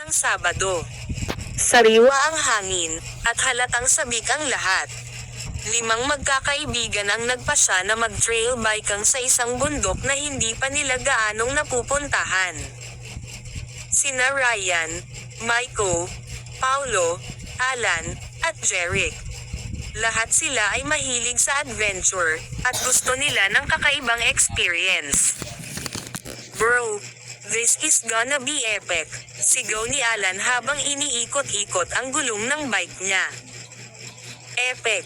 ng Sabado. Sariwa ang hangin, at halatang sabik ang lahat. 5 magkakaibigan ang nagpasya na mag-trail bikang sa isang bundok na hindi pa nila gaanong napupuntahan. Sina Ryan, Maiko, Paulo, Alan, at Jeric. Lahat sila ay mahilig sa adventure, at gusto nila ng kakaibang experience. "Bro, this is gonna be epic," sigaw ni Alan habang iniikot-ikot ang gulong ng bike niya. "Epic.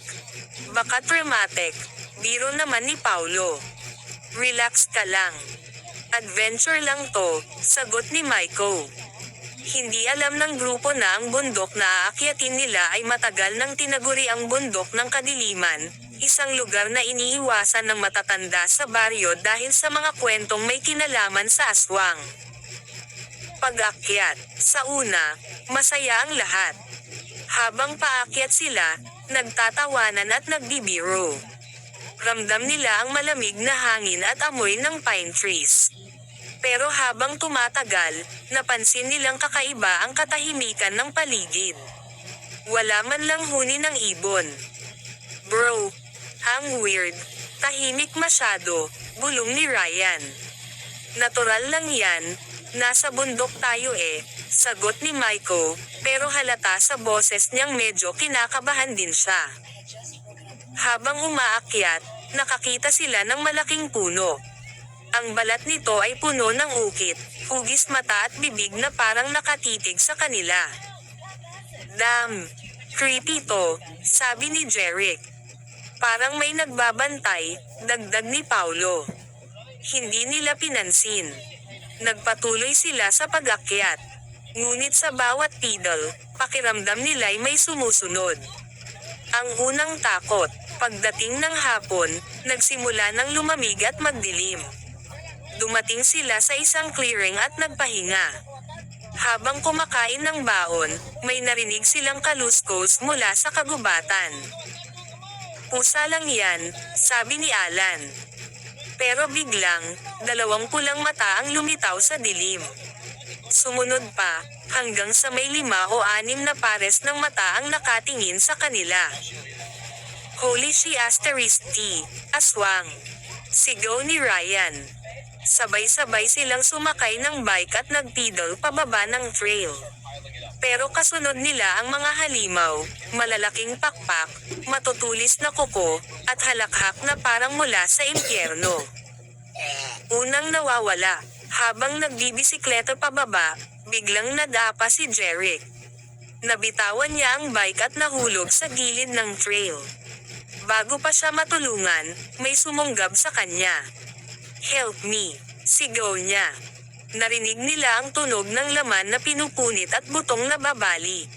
Baka dramatic," biro naman ni Paulo. "Relax ka lang. Adventure lang to," sagot ni Maiko. Hindi alam ng grupo na ang bundok na aakyatin nila ay matagal nang tinaguri ang bundok ng kadiliman, isang lugar na iniiwasan ng matatanda sa baryo dahil sa mga kwentong may kinalaman sa aswang. Pag-akyat, sa una, masaya ang lahat. Habang paakyat sila, nagtatawanan at nagbibiro. Ramdam nila ang malamig na hangin at amoy ng pine trees. Pero habang tumatagal, napansin nilang kakaiba ang katahimikan ng paligid. Wala man lang huni ng ibon. "Bro, ang weird. Tahimik masyado," bulong ni Ryan. "Natural lang yan, nasa bundok tayo eh," sagot ni Maiko, pero halata sa boses niyang medyo kinakabahan din siya. Habang umaakyat, nakakita sila ng malaking puno. Ang balat nito ay puno ng ukit, hugis mata at bibig na parang nakatitig sa kanila. "Damn, creepy to," sabi ni Jeric. "Parang may nagbabantay," dagdag ni Paulo. Hindi nila pinansin. Nagpatuloy sila sa pag-akyat. Ngunit sa bawat pedal, pakiramdam nila'y may sumusunod. Ang unang takot, pagdating ng hapon, nagsimula ng lumamig at magdilim. Dumating sila sa isang clearing at nagpahinga. Habang kumakain ng baon, may narinig silang kaluskos mula sa kagubatan. "Pusa lang yan," sabi ni Alan. Pero biglang, 2 pulang mata ang lumitaw sa dilim. Sumunod pa, hanggang sa may 5 o 6 na pares ng mata ang nakatingin sa kanila. "Holy she asterisk T, aswang!" sigaw ni Ryan. Sabay-sabay silang sumakay ng bike at nagpedal pababa ng trail. Pero kasunod nila ang mga halimaw, malalaking pakpak, matutulis na kuko, at halakhak na parang mula sa impyerno. Unang nawawala, habang nagbibisikleta pababa, biglang nadapa si Jeric. Nabitawan niya ang bike at nahulog sa gilid ng trail. Bago pa siya matulungan, may sumunggab sa kanya. "Help me," sigaw niya. Narinig nila ang tunog ng laman na pinupunit at butong nababali.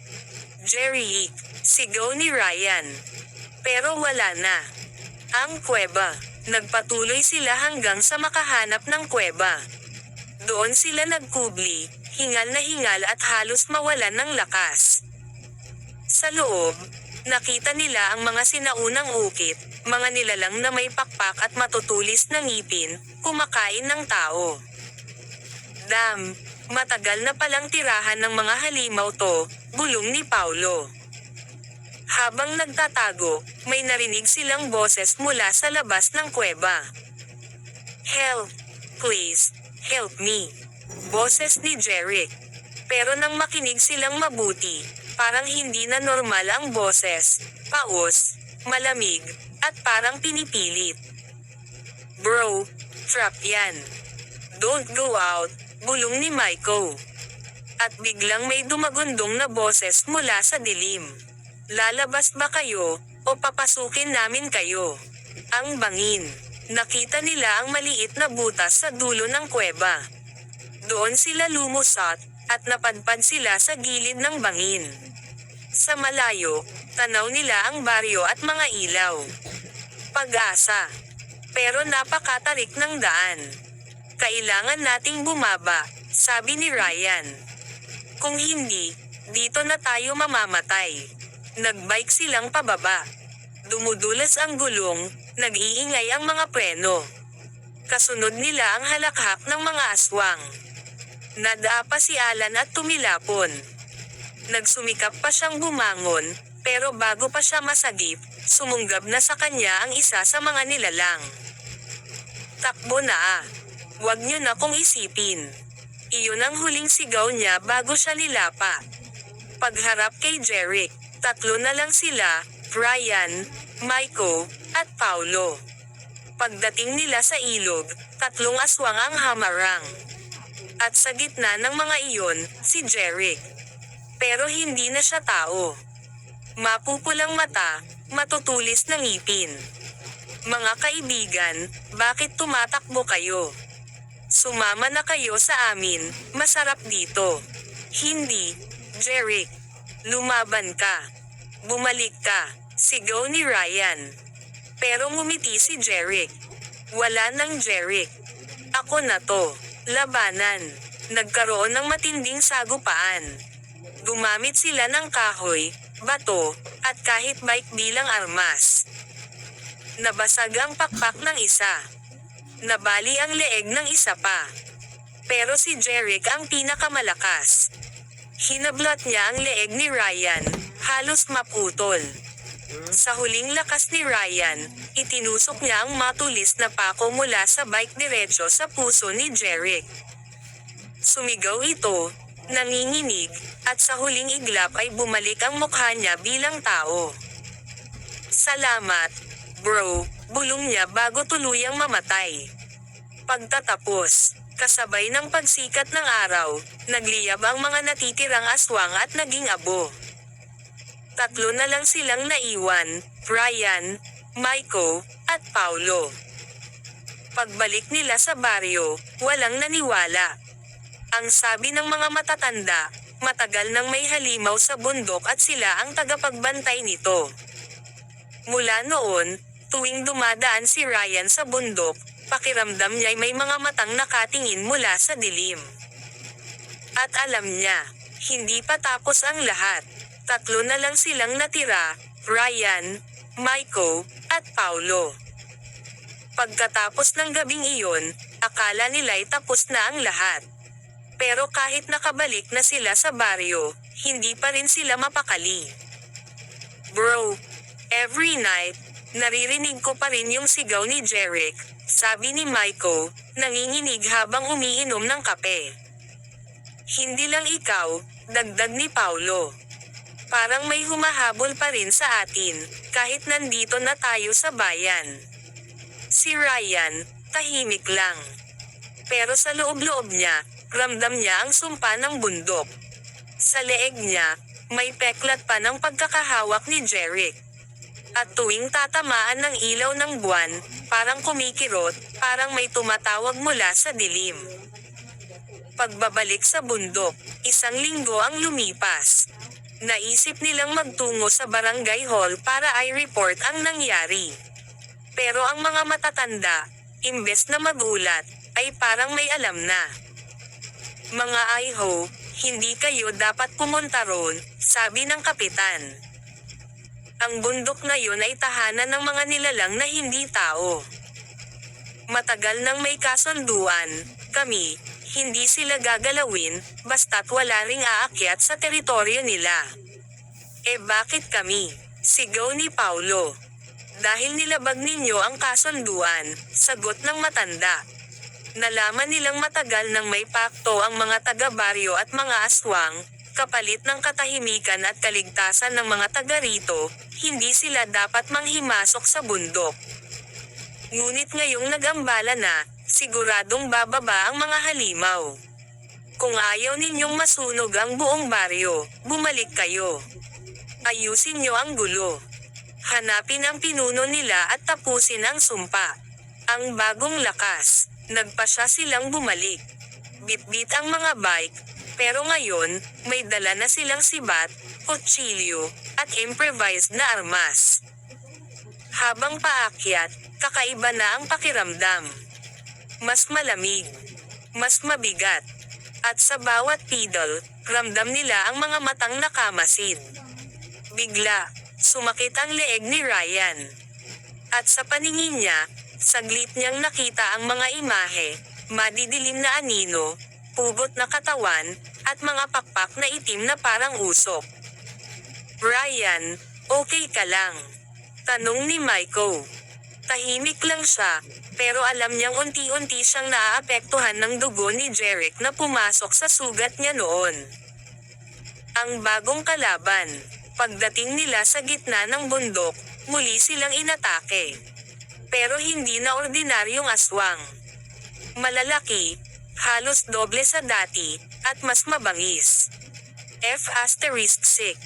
"Jeric," sigaw ni Ryan. Pero wala na. Ang kuweba. Nagpatuloy sila hanggang sa makahanap ng kuweba. Doon sila nagkubli, hingal na hingal at halos mawalan ng lakas. Sa loob, nakita nila ang mga sinaunang ukit, mga nilalang na may pakpak at matutulis na ngipin, kumakain ng tao. "Damn, matagal na palang tirahan ng mga halimaw to," bulong ni Paulo. Habang nagtatago, may narinig silang boses mula sa labas ng kuweba. "Help! Please, help me!" Boses ni Jeric. Pero nang makinig silang mabuti, parang hindi na normal ang boses, paos, malamig, at parang pinipilit. "Bro, trap yan. Don't go out," bulong ni Maiko. At biglang may dumagundong na boses mula sa dilim. "Lalabas ba kayo, o papasukin namin kayo?" Ang bangin. Nakita nila ang maliit na butas sa dulo ng kuweba. Doon sila lumusot, at napadpad sila sa gilid ng bangin. Sa malayo, tanaw nila ang baryo at mga ilaw. Pag-asa. Pero napakatarik ng daan. "Kailangan nating bumaba," sabi ni Ryan. "Kung hindi, dito na tayo mamamatay." Nagbike silang pababa. Dumudulas ang gulong, nag-iingay ang mga preno. Kasunod nila ang halakhak ng mga aswang. Nadapa si Alan at tumilapon. Nagsumikap pa siyang bumangon, pero bago pa siya masagip, sumunggab na sa kanya ang isa sa mga nilalang. "Takbo na ah. Huwag niyo na kong isipin." Iyon ang huling sigaw niya bago siya nilapa. Pagharap kay Jeric, tatlo na lang sila, Ryan, Maiko, at Paulo. Pagdating nila sa ilog, tatlong aswang ang hamarang. At sa gitna ng mga iyon, si Jeric. Pero hindi na siya tao. Mapupulang mata, matutulis na ngipin. "Mga kaibigan, bakit tumatakbo kayo? Sumama na kayo sa amin, masarap dito." "Hindi, Jeric. Lumaban ka. Bumalik ka," sigaw ni Ryan. Pero ngumiti si Jeric. "Wala nang Jeric. Ako na to." Labanan. Nagkaroon ng matinding sagupaan. Gumamit sila ng kahoy, bato, at kahit bike bilang armas. Nabasag ang pakpak ng isa. Nabali ang leeg ng isa pa. Pero si Jeric ang pinakamalakas. Hinablot niya ang leeg ni Ryan, halos maputol. Sa huling lakas ni Ryan, itinusok niya ang matulis na pako mula sa bike diretso sa puso ni Jeric. Sumigaw ito, nanginginig, at sa huling iglap ay bumalik ang mukha niya bilang tao. "Salamat, bro," bulong niya bago tuluyang mamatay. Pagtatapos, kasabay ng pagsikat ng araw, nagliyab ang mga natitirang aswang at naging abo. Tatlo na lang silang naiwan, Ryan, Maiko, at Paulo. Pagbalik nila sa baryo, walang naniwala. Ang sabi ng mga matatanda, matagal nang may halimaw sa bundok at sila ang tagapagbantay nito. Mula noon, tuwing dumadaan si Ryan sa bundok, pakiramdam niya'y may mga matang nakatingin mula sa dilim. At alam niya, hindi pa tapos ang lahat. Tatlo na lang silang natira, Ryan, Maiko, at Paulo. Pagkatapos ng gabing iyon, akala nila'y tapos na ang lahat. Pero kahit nakabalik na sila sa baryo, hindi pa rin sila mapakali. "Bro, every night, naririnig ko pa rin yung sigaw ni Jeric," sabi ni Maiko, nanginginig habang umiinom ng kape. "Hindi lang ikaw," dagdag ni Paulo. "Parang may humahabol pa rin sa atin, kahit nandito na tayo sa bayan." Si Ryan, tahimik lang. Pero sa loob-loob niya, ramdam niya ang sumpa ng bundok. Sa leeg niya, may peklat pa ng pagkakahawak ni Jeric. At tuwing tatamaan ng ilaw ng buwan, parang kumikirot, parang may tumatawag mula sa dilim. Pagbabalik sa bundok, 1 linggo ang lumipas. Naisip nilang magtungo sa barangay hall para i-report ang nangyari. Pero ang mga matatanda, imbes na magulat, ay parang may alam na. "Mga Iho, hindi kayo dapat pumunta roon," sabi ng kapitan. "Ang bundok na yun ay tahanan ng mga nilalang na hindi tao. Matagal nang may kasunduan, kami, hindi sila gagalawin, basta't wala ring aakyat sa teritoryo nila." "Eh bakit kami?" sigaw ni Paulo. "Dahil nilabag ninyo ang kasunduan," sagot ng matanda. Nalaman nilang matagal nang may pakto ang mga taga-baryo at mga aswang, kapalit ng katahimikan at kaligtasan ng mga taga rito, hindi sila dapat manghimasok sa bundok. Ngunit ngayong nag-ambala na, siguradong bababa ang mga halimaw. Kung ayaw ninyong masunog ang buong baryo, bumalik kayo. Ayusin nyo ang gulo. Hanapin ang pinuno nila at tapusin ang sumpa. Ang bagong lakas. Nagpasya silang bumalik. Bitbit ang mga bike, pero ngayon, may dala na silang sibat, kutsilyo, at improvised na armas. Habang paakyat, kakaiba na ang pakiramdam. Mas malamig. Mas mabigat. At sa bawat pedal, ramdam nila ang mga matang nakamasid. Bigla, sumakit ang leeg ni Ryan. At sa paningin niya, saglit niyang nakita ang mga imahe, madidilim na anino, pugot na katawan, at mga pakpak na itim na parang usok. "Ryan, okay ka lang?" tanong ni Maiko. Tahimik lang siya, pero alam niyang unti-unti siyang naaapektuhan ng dugo ni Jerick na pumasok sa sugat niya noon. Ang bagong kalaban. Pagdating nila sa gitna ng bundok, muli silang inatake. Pero hindi na ordinaryong aswang. Malalaki, halos doble sa dati, at mas mabangis. F***6.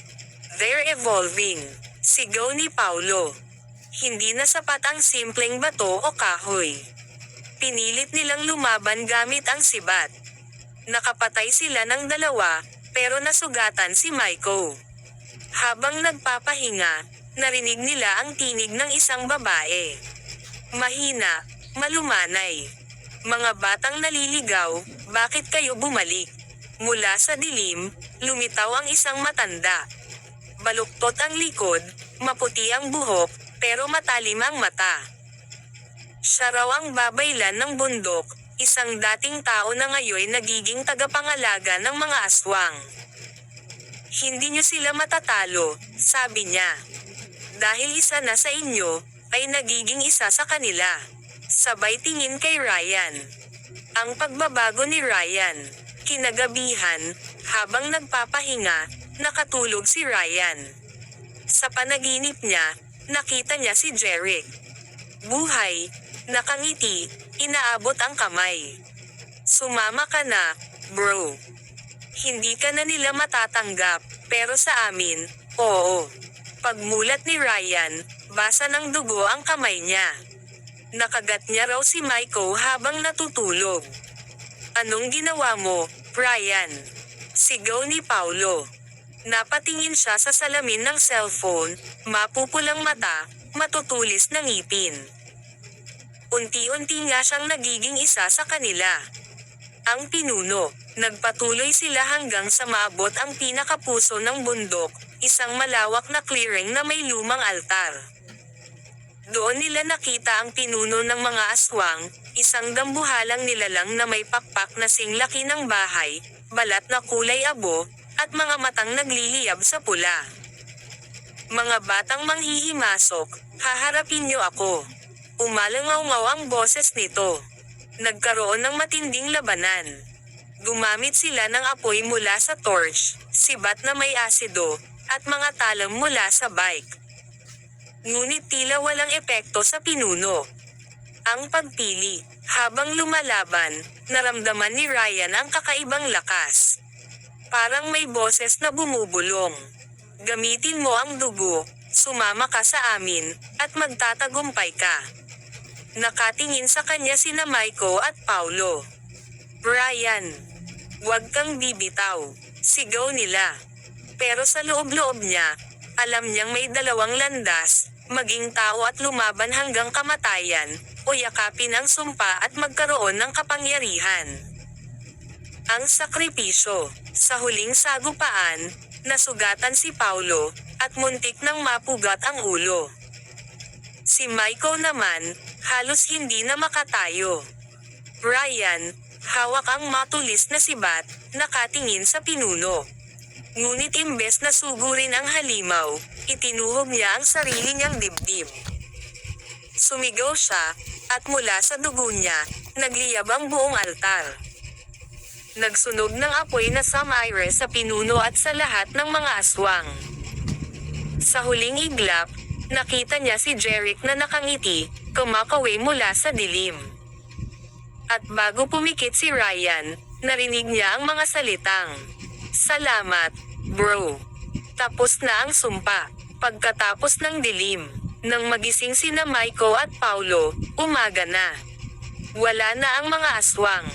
They're evolving. Sigaw ni Paulo. Hindi na sapat ang simpleng bato o kahoy. Pinilit nilang lumaban gamit ang sibat. Nakapatay sila ng dalawa, pero nasugatan si Maiko. Habang nagpapahinga, narinig nila ang tinig ng isang babae. Mahina, malumanay. "Mga batang naliligaw, bakit kayo bumalik?" Mula sa dilim, lumitaw ang isang matanda. Baluktot ang likod, maputi ang buhok, pero matalim ang mata. Siya raw ang babaylan ng bundok, isang dating tao na ngayon nagiging tagapangalaga ng mga aswang. "Hindi niyo sila matatalo," sabi niya. "Dahil isa na sa inyo, ay nagiging isa sa kanila." Sabay tingin kay Ryan. Ang pagbabago ni Ryan. Kinagabihan, habang nagpapahinga, nakatulog si Ryan. Sa panaginip niya, nakita niya si Jerick. Buhay, nakangiti, inaabot ang kamay. "Sumama ka na, bro. Hindi ka na nila matatanggap, pero sa amin, oo." Pagmulat ni Ryan, basa ng dugo ang kamay niya. Nakagat niya raw si Maiko habang natutulog. "Anong ginawa mo, Ryan?" sigaw ni Paulo. Napatingin siya sa salamin ng cellphone, mapupulang mata, matutulis na ngipin. Unti-unti nga siyang nagiging isa sa kanila. Ang pinuno. Nagpatuloy sila hanggang sa maabot ang pinakapuso ng bundok, isang malawak na clearing na may lumang altar. Doon nila nakita ang pinuno ng mga aswang, isang dambuhalang nilalang na may pakpak na singlaki ng bahay, balat na kulay abo, at mga matang nagliliyab sa pula. "Mga batang manghihimasok, haharapin niyo ako." Umalangaw-ngaw ang boses nito. Nagkaroon ng matinding labanan. Gumamit sila ng apoy mula sa torch, sibat na may asido, at mga talam mula sa bike. Ngunit tila walang epekto sa pinuno. Ang pagpili, habang lumalaban, naramdaman ni Ryan ang kakaibang lakas. Parang may boses na bumubulong. "Gamitin mo ang dugo, sumama ka sa amin, at magtatagumpay ka." Nakatingin sa kanya sina Maiko at Paulo. "Ryan, huwag kang bibitaw," sigaw nila. Pero sa loob-loob niya, alam niyang may dalawang landas, maging tao at lumaban hanggang kamatayan, o yakapin ang sumpa at magkaroon ng kapangyarihan. Ang sakripisyo. Sa huling sagupaan, nasugatan si Paulo, at muntik nang mapugat ang ulo. Si Maiko naman, halos hindi na makatayo. Ryan, hawak ang matulis na sibat, nakatingin sa pinuno. Ngunit imbes na sugurin ang halimaw, itinuhog niya ang sarili niyang dibdib. Sumigaw siya, at mula sa dugo niya, nagliyab ang buong altar. Nagsunog ng apoy na samaire sa pinuno at sa lahat ng mga aswang. Sa huling iglap, nakita niya si Jerick na nakangiti, kumakaway mula sa dilim. At bago pumikit si Ryan, narinig niya ang mga salitang, "Salamat, bro. Tapos na ang sumpa." Pagkatapos ng dilim, nang magising sina Maiko at Paulo, umaga na. Wala na ang mga aswang.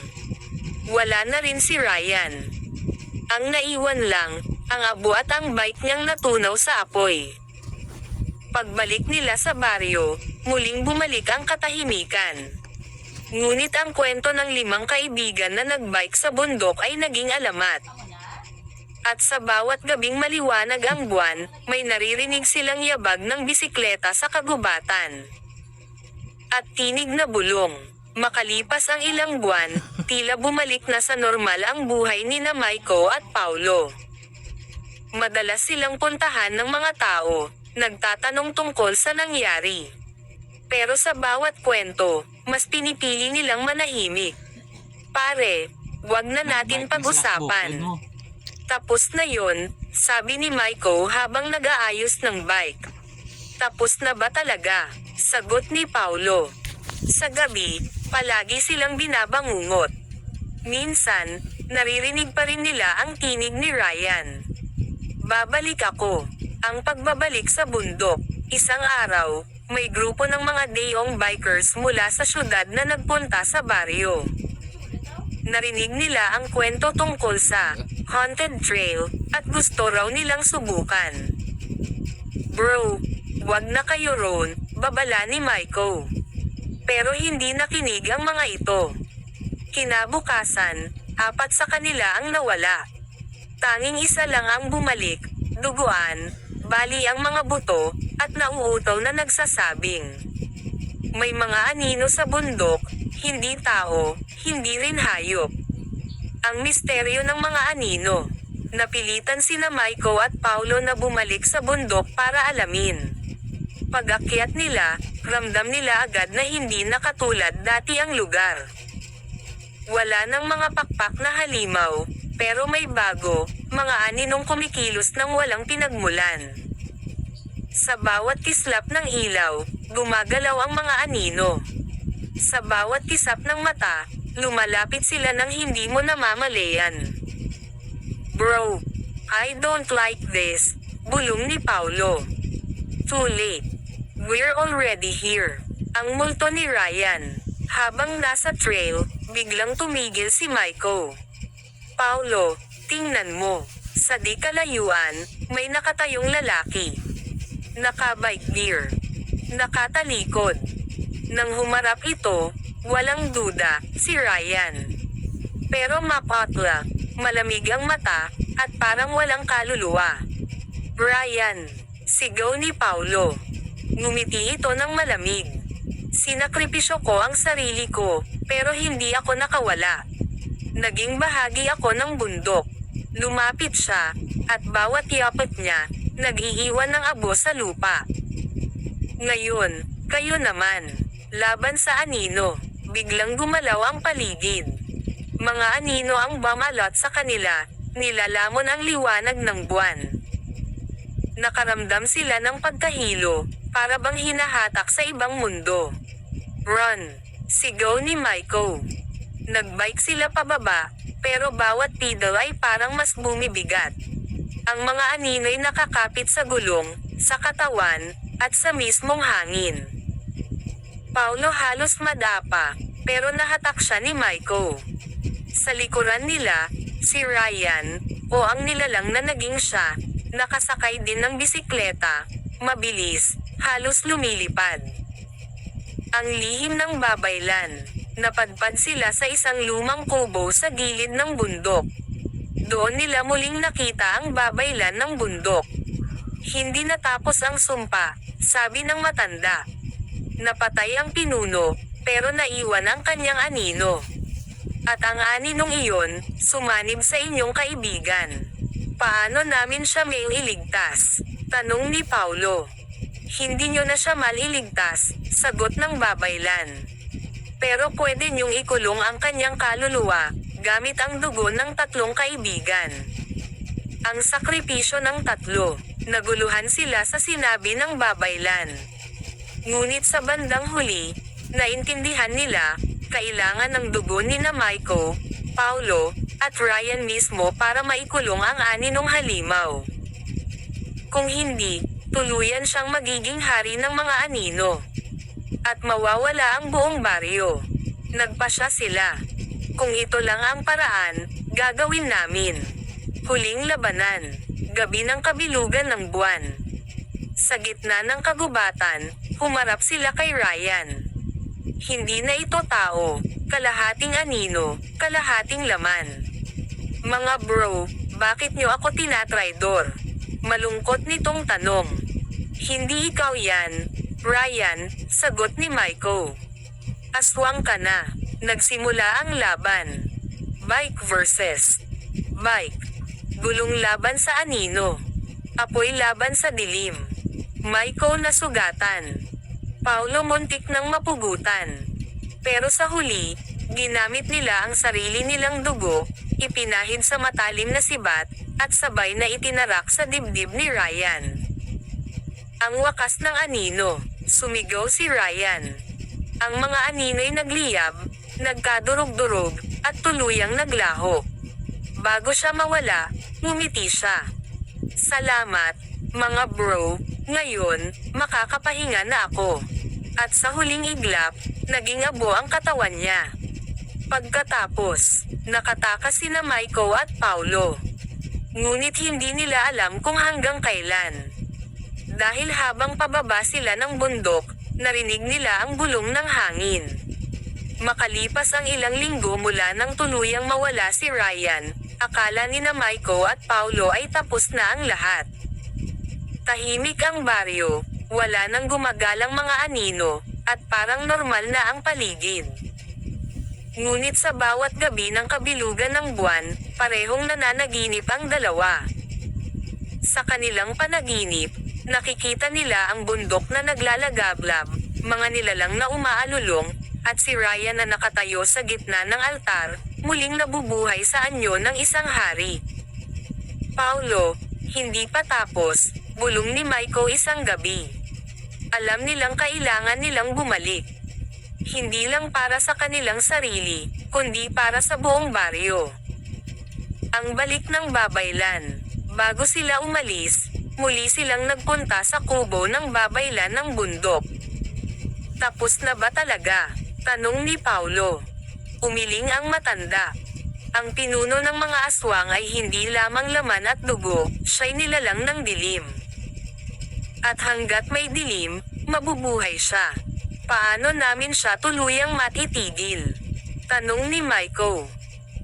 Wala na rin si Ryan. Ang naiwan lang, ang abo at ang bike niyang natunaw sa apoy. Pagbalik nila sa baryo, muling bumalik ang katahimikan. Ngunit ang kwento ng 5 kaibigan na nagbike sa bundok ay naging alamat. At sa bawat gabing maliwanag ang buwan, may naririnig silang yabag ng bisikleta sa kagubatan. At tinig na bulong. Makalipas ang ilang buwan, tila bumalik na sa normal ang buhay ni na Maiko at Paulo. Madalas silang puntahan ng mga tao, nagtatanong tungkol sa nangyari. Pero sa bawat kwento, mas pinipili nilang manahimik. Pare, wag na natin pag-usapan. Tapos na yon, sabi ni Maiko habang nag-aayos ng bike. Tapos na ba talaga? Sagot ni Paulo. Sa gabi, palagi silang binabangungot. Minsan, naririnig pa rin nila ang tinig ni Ryan. Babalik ako. Ang pagbabalik sa bundok. Isang araw, may grupo ng mga dayong bikers mula sa syudad na nagpunta sa baryo. Narinig nila ang kwento tungkol sa haunted trail at gusto raw nilang subukan. Bro, wag na kayo ron, babala ni Maiko. Pero hindi nakinig ang mga ito. Kinabukasan, 4 sa kanila ang nawala. Tanging isa lang ang bumalik, duguan, bali ang mga buto, at nauutaw na nagsasabing. May mga anino sa bundok, hindi tao, hindi rin hayop. Ang misteryo ng mga anino. Napilitan sina Maiko at Paulo na bumalik sa bundok para alamin. Pag-akyat nila, ramdam nila agad na hindi na katulad dati ang lugar. Wala nang mga pakpak na halimaw, pero may bago, mga aninong kumikilos ng walang pinagmulan. Sa bawat kislap ng ilaw, gumagalaw ang mga anino. Sa bawat kisap ng mata, lumalapit sila nang hindi mo namamalayan. Bro, I don't like this, bulong ni Paulo. Too late. We're already here. Ang multo ni Ryan. Habang nasa trail, biglang tumigil si Maiko. Paulo, tingnan mo. Sa di kalayuan, may nakatayong lalaki. Naka-bike gear. Nakatalikod. Nang humarap ito, walang duda, si Ryan. Pero mapatla, malamig ang mata, at parang walang kaluluwa. Ryan, sigaw ni Paulo. Ngumiti ito ng malamig. Sinakripisyo ko ang sarili ko, pero hindi ako nakawala. Naging bahagi ako ng bundok. Lumapit siya, at bawat yapot niya, nag-iiwan ng abo sa lupa. Ngayon, kayo naman. Laban sa anino. Biglang gumalaw ang paligid. Mga anino ang bumalot sa kanila, nilalamon ang liwanag ng buwan. Nakaramdam sila ng pagkahilo, para bang hinahatak sa ibang mundo. Run! Sigaw ni Maiko. Nagbike sila pababa, pero bawat pedal ay parang mas bumibigat. Ang mga anino'y nakakapit sa gulong, sa katawan, at sa mismong hangin. Paulo halos madapa, pero nahatak siya ni Maiko. Sa likuran nila, si Ryan, o ang nilalang na naging siya, nakasakay din ng bisikleta, mabilis, halos lumilipad. Ang lihim ng babaylan. Napadpad sila sa isang lumang kubo sa gilid ng bundok. Doon nila muling nakita ang babaylan ng bundok. Hindi natapos ang sumpa, sabi ng matanda. Napatay ang pinuno, pero naiwan ang kanyang anino. At ang aninong iyon, sumanib sa inyong kaibigan. Paano namin siya mailigtas? Tanong ni Paulo. Hindi nyo na siya maliligtas, sagot ng babaylan. Pero pwede niyong ikulong ang kanyang kaluluwa, gamit ang dugo ng 3 kaibigan. Ang sakripisyo ng 3, naguluhan sila sa sinabi ng babaylan. Ngunit sa bandang huli, naintindihan nila, kailangan ng dugo ni na Maiko, Paulo, at Ryan mismo para maikulong ang aninong halimaw. Kung hindi, tuluyan siyang magiging hari ng mga anino. At mawawala ang buong baryo. Nagpasya sila. Kung ito lang ang paraan, gagawin namin. Huling labanan. Gabi ng kabilugan ng buwan. Sa gitna ng kagubatan, humarap sila kay Ryan. Hindi na ito tao, kalahating anino, kalahating laman. Mga bro, bakit nyo ako tinatraidor? Malungkot nitong tanong. Hindi ikaw yan, Ryan, sagot ni Maiko. Aswang ka na. Nagsimula ang laban. Bike versus bike. Gulong laban sa anino. Apoy laban sa dilim. Maiko nasugatan. Paulo muntik ng mapugutan. Pero sa huli, ginamit nila ang sarili nilang dugo, ipinahid sa matalim na sibat, at sabay na itinarak sa dibdib ni Ryan. Ang wakas ng anino, sumigaw si Ryan. Ang mga anino'y nagliyab, nagkadurog-durog, at tuluyang naglaho. Bago siya mawala, ngumiti siya. Salamat, mga bro, ngayon, makakapahinga na ako. At sa huling iglap, naging abo ang katawan niya. Pagkatapos, nakatakas sina Maiko at Paulo. Ngunit hindi nila alam kung hanggang kailan. Dahil habang pababa sila ng bundok, narinig nila ang bulong ng hangin. Makalipas ang ilang linggo mula nang tuluyang mawala si Ryan, akala ni na Maiko at Paulo ay tapos na ang lahat. Tahimik ang baryo, wala nang gumagalang mga anino, at parang normal na ang paligid. Ngunit sa bawat gabi ng kabilugan ng buwan, parehong nananaginip ang dalawa. Sa kanilang panaginip, nakikita nila ang bundok na naglalagablab, mga nilalang na umaalulong, at si Ryan na nakatayo sa gitna ng altar, muling nabubuhay sa anyo ng isang hari. Paulo, hindi pa tapos, bulong ni Maiko isang gabi. Alam nilang kailangan nilang bumalik. Hindi lang para sa kanilang sarili, kundi para sa buong baryo. Ang balik ng babaylan. Bago sila umalis, muli silang nagpunta sa kubo ng babaylan ng bundok. Tapos na ba talaga? Tanong ni Paulo. Umiling ang matanda. Ang pinuno ng mga aswang ay hindi lamang laman at dugo, siya'y nilalang ng dilim. At hanggat may dilim, mabubuhay siya. Paano namin siya tuluyang matitigil? Tanong ni Maiko.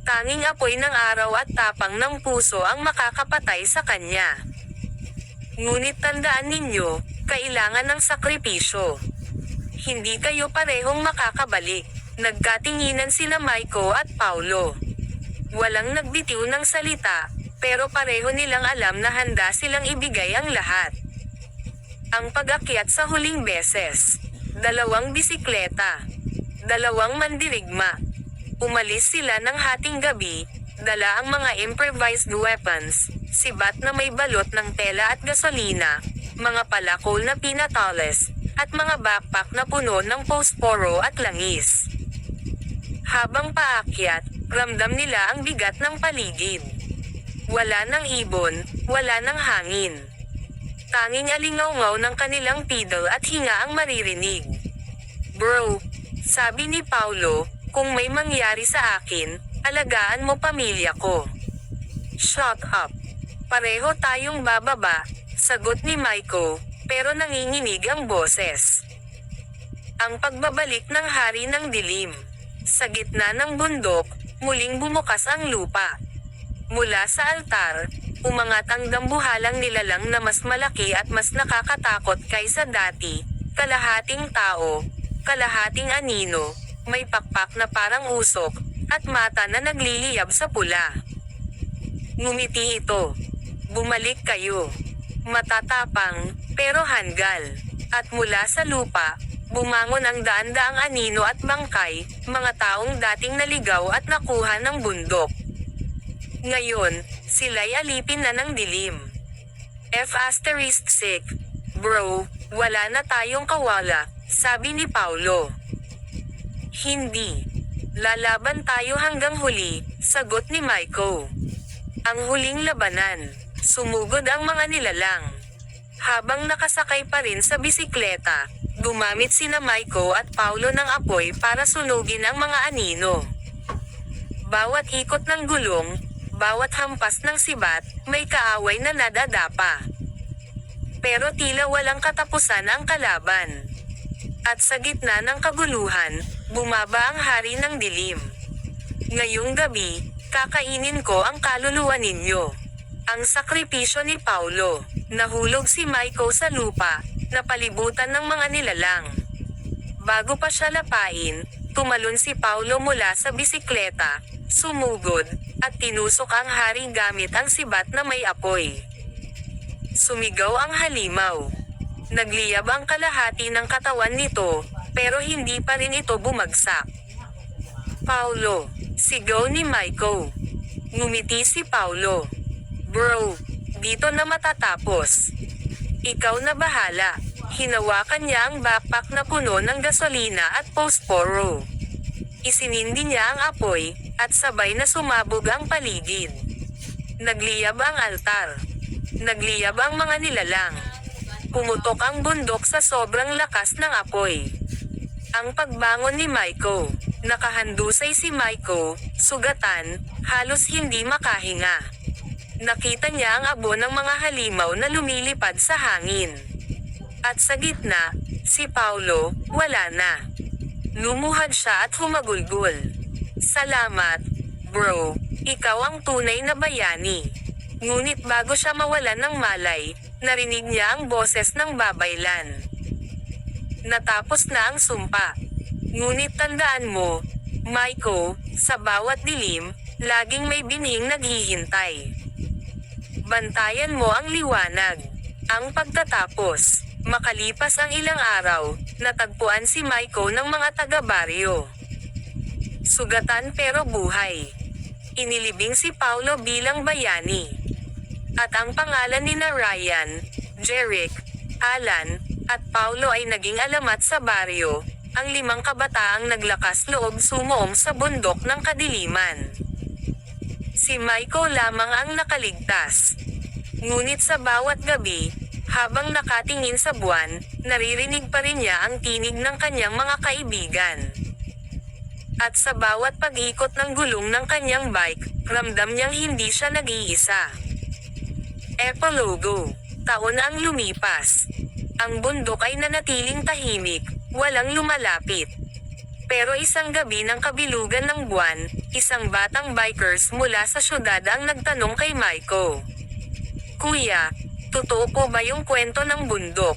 Tanging apoy ng araw at tapang ng puso ang makakapatay sa kanya. Ngunit tandaan ninyo, kailangan ng sakripisyo. Hindi kayo parehong makakabalik. Nagkatinginan sina Maiko at Paulo. Walang nagbitiw ng salita, pero pareho nilang alam na handa silang ibigay ang lahat. Ang pag-akyat sa huling beses. 2 bisikleta. 2 mandirigma. Umalis sila ng hating gabi, dala ang mga improvised weapons, sibat na may balot ng tela at gasolina, mga palakol na pinatales, at mga backpack na puno ng posporo at langis. Habang paakyat, ramdam nila ang bigat ng paligid. Wala ng ibon, wala ng hangin. Tanging alingaw-ngaw ng kanilang pedal at hinga ang maririnig. Bro, sabi ni Paulo, kung may mangyari sa akin, alagaan mo pamilya ko. Shut up. Pareho tayong bababa, sagot ni Maiko, pero nanginginig ang boses. Ang pagbabalik ng hari ng dilim. Sa gitna ng bundok, muling bumukas ang lupa. Mula sa altar, umangat ang dambuhalang nilalang na mas malaki at mas nakakatakot kaysa dati, kalahating tao, kalahating anino, may pakpak na parang usok, at mata na nagliliyab sa pula. Ngumiti ito. Bumalik kayo. Matatapang, pero hanggal. At mula sa lupa, bumangon ang daan-daang anino at bangkay, mga taong dating naligaw at nakuha ng bundok. Ngayon, sila'y alipin na ng dilim. F***sick. Bro, wala na tayong kawala, sabi ni Paulo. Hindi. Lalaban tayo hanggang huli, sagot ni Maiko. Ang huling labanan. Sumugod ang mga nilalang. Habang nakasakay pa rin sa bisikleta, gumamit sina Maiko at Paulo ng apoy para sunugin ang mga anino. Bawat ikot ng gulong, bawat hampas ng sibat, may kaaway na nadadapa. Pero tila walang katapusan ang kalaban. At sa gitna ng kaguluhan, bumaba ang hari ng dilim. Ngayong gabi, kakainin ko ang kaluluwa ninyo. Ang sakripisyo ni Paulo. Nahulog si Maiko sa lupa, napalibutan ng mga nilalang. Bago pa siya lapain, tumalon si Paulo mula sa bisikleta, sumugod, at tinusok ang hari gamit ang sibat na may apoy. Sumigaw ang halimaw. Nagliyab ang kalahati ng katawan nito, pero hindi pa rin ito bumagsak. Paulo, sigaw ni Maiko. Ngumiti si Paulo. Bro, dito na matatapos. Ikaw na bahala. Hinawakan niya ang backpack na puno ng gasolina at posporo. Isinindi niya ang apoy, at sabay na sumabog ang paligid. Nagliyab ang altar. Nagliyab ang mga nilalang. Pumutok ang bundok sa sobrang lakas ng apoy. Ang pagbangon ni Maiko. Nakahandusay si Maiko, sugatan, halos hindi makahinga. Nakita niya ang abo ng mga halimaw na lumilipad sa hangin. At sa gitna, si Paulo, wala na. Lumuhad siya at humagulgol. Salamat, bro. Ikaw ang tunay na bayani. Ngunit bago siya mawalan ng malay, narinig niya ang boses ng babaylan. Natapos na ang sumpa. Ngunit tandaan mo, Maiko, sa bawat dilim, laging may binhing naghihintay. Bantayan mo ang liwanag. Ang pagtatapos, makalipas ang ilang araw, natagpuan si Maiko ng mga taga-baryo. Sugatan pero buhay. Inilibing si Paulo bilang bayani. At ang pangalan ni Ryan, Jeric, Alan, at Paulo ay naging alamat sa baryo, ang 5 kabataang naglakas loob sumuong sa bundok ng kadiliman. Si Maiko lamang ang nakaligtas. Ngunit sa bawat gabi, habang nakatingin sa buwan, naririnig pa rin niya ang tinig ng kanyang mga kaibigan. At sa bawat pag-ikot ng gulong ng kanyang bike, ramdam niyang hindi siya nag-iisa. Epilogo. Taon ang lumipas. Ang bundok ay nanatiling tahimik, walang lumalapit. Pero isang gabi ng kabilugan ng buwan, isang batang bikers mula sa syudad ang nagtanong kay Maiko. Kuya, totoo po ba yung kwento ng bundok?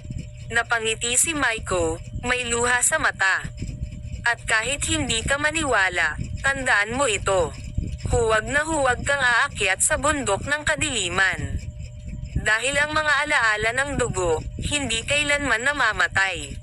Napangiti si Maiko, may luha sa mata. At kahit hindi ka maniwala, tandaan mo ito. Huwag na huwag kang aakyat sa bundok ng kadiliman. Dahil ang mga alaala ng dugo, hindi kailanman namamatay.